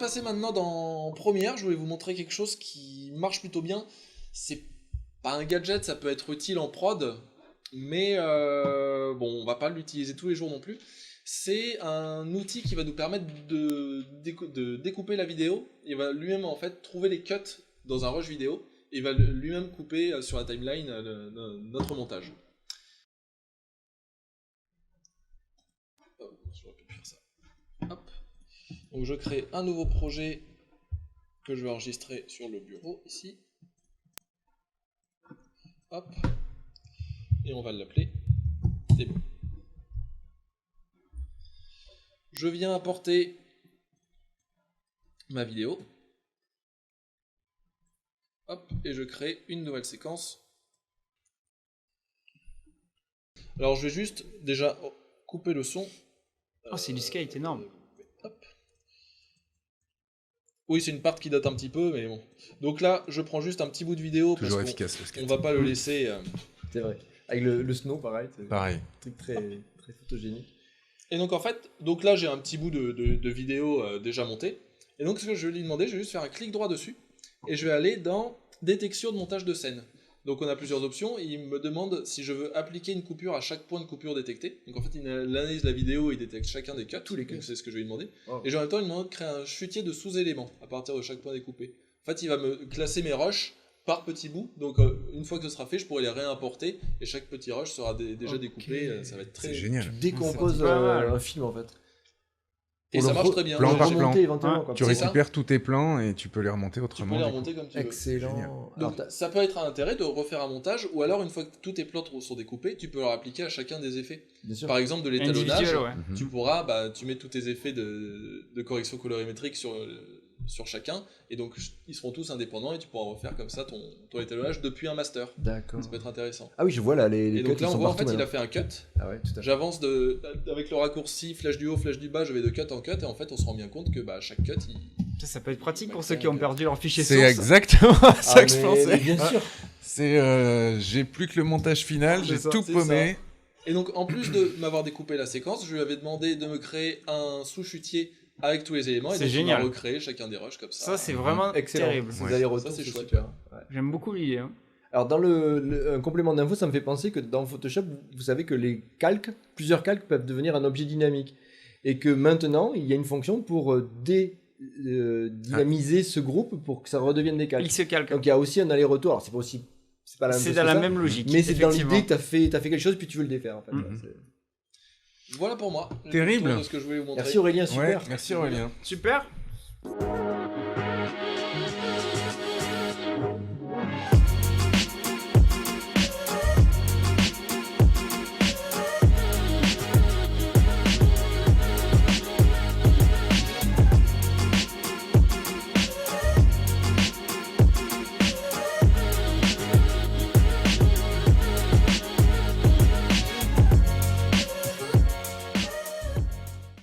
passer maintenant dans Premiere. Je voulais vous montrer quelque chose qui marche plutôt bien. C'est pas un gadget, ça peut être utile en prod, mais bon, on va pas l'utiliser tous les jours non plus. C'est un outil qui va nous permettre de découper la vidéo. Il va lui-même en fait trouver les cuts dans un rush vidéo et il va lui-même couper sur la timeline notre montage. Hop, j'aurais pu faire ça. Hop. Donc je crée un nouveau projet que je vais enregistrer sur le bureau ici. Hop. Et on va l'appeler démo. Je viens importer ma vidéo. Hop, et je crée une nouvelle séquence. Alors je vais juste déjà couper le son. Oh, c'est du skate énorme. Hop. Oui, c'est une part qui date un petit peu, mais bon. Donc là, je prends juste un petit bout de vidéo. Toujours parce efficace le skate. on va pas le laisser. C'est vrai. Avec le snow, pareil. C'est Pareil. un truc très, très photogénique. Et donc en fait, donc là j'ai un petit bout de vidéo déjà monté. Et donc ce que je vais lui demander, je vais juste faire un clic droit dessus. Et je vais aller dans détection de montage de scène. Donc on a plusieurs options. Et il me demande si je veux appliquer une coupure à chaque point de coupure détecté. Donc en fait il analyse la vidéo et il détecte chacun des cuts. Tous les cuts. Donc c'est ce que je vais lui demander. Oh. Et en même temps il me demande de créer un chutier de sous-éléments à partir de chaque point découpé. En fait il va me classer mes rushs par petits bouts. Donc une fois que ce sera fait, je pourrai les réimporter. Et chaque petit rush sera déjà découpé. Ça va être très... C'est génial. Tu décomposes pas mal. un film en fait. Et ça marche très bien. plan Pour par le plan. remonter éventuellement. Ouais. quoi. Tu C'est ça. récupères tous tes plans et tu peux les remonter Tu autrement. peux les du coup. remonter comme tu veux. Excellent. Génial. Alors, Donc, ça peut être un intérêt de refaire un montage, ou alors une fois que tous tes plans sont découpés, tu peux leur appliquer à chacun des effets. bien sûr. Par exemple, de l'étalonnage, Individuel, ouais. Mhm. tu pourras, tu mets tous tes effets de correction colorimétrique sur chacun, et donc ils seront tous indépendants, et tu pourras refaire comme ça ton étalonnage depuis un master. D'accord. Ça peut être intéressant. Ah oui, je vois là les Et donc cuts, là, ils on sont voit en partout fait, il a maintenant. fait un cut. Ah ouais, tout à fait. J'avance avec le raccourci flash du haut, flash du bas, je vais de cut en cut, et en fait, on se rend bien compte que chaque cut, Ça peut être pratique pour Ouais, ceux qui ont perdu leur fichier C'est source. exactement à ça que je mais pensais. bien sûr. C'est j'ai plus que le montage final, C'est j'ai ça, tout c'est paumé. Et donc, en plus de m'avoir découpé la séquence, je lui avais demandé de me créer un sous-chutier avec tous les éléments. Et C'est donc, génial. il m'a recréé chacun des rushs comme ça. Ça, c'est vraiment Excellent. terrible. Ces Ouais. allers-retours, Ça, c'est c'est chouette, super. Ouais. J'aime beaucoup l'idée. Hein. Alors dans un complément d'info, ça me fait penser que dans Photoshop, vous savez que les calques, plusieurs calques peuvent devenir un objet dynamique. Et que maintenant, il y a une fonction pour dynamiser ce groupe pour que ça redevienne des calques. Il se calque. Donc il y a aussi un aller-retour. Alors c'est pas la même C'est chose dans que la ça, même logique. mais c'est dans effectivement. l'idée que t'as fait quelque chose puis tu veux le défaire en fait. Mhm. C'est- Voilà pour moi. Terrible. Le tour de ce que je voulais vous montrer. Merci Aurélien, Ouais, super. merci Aurélien. Super.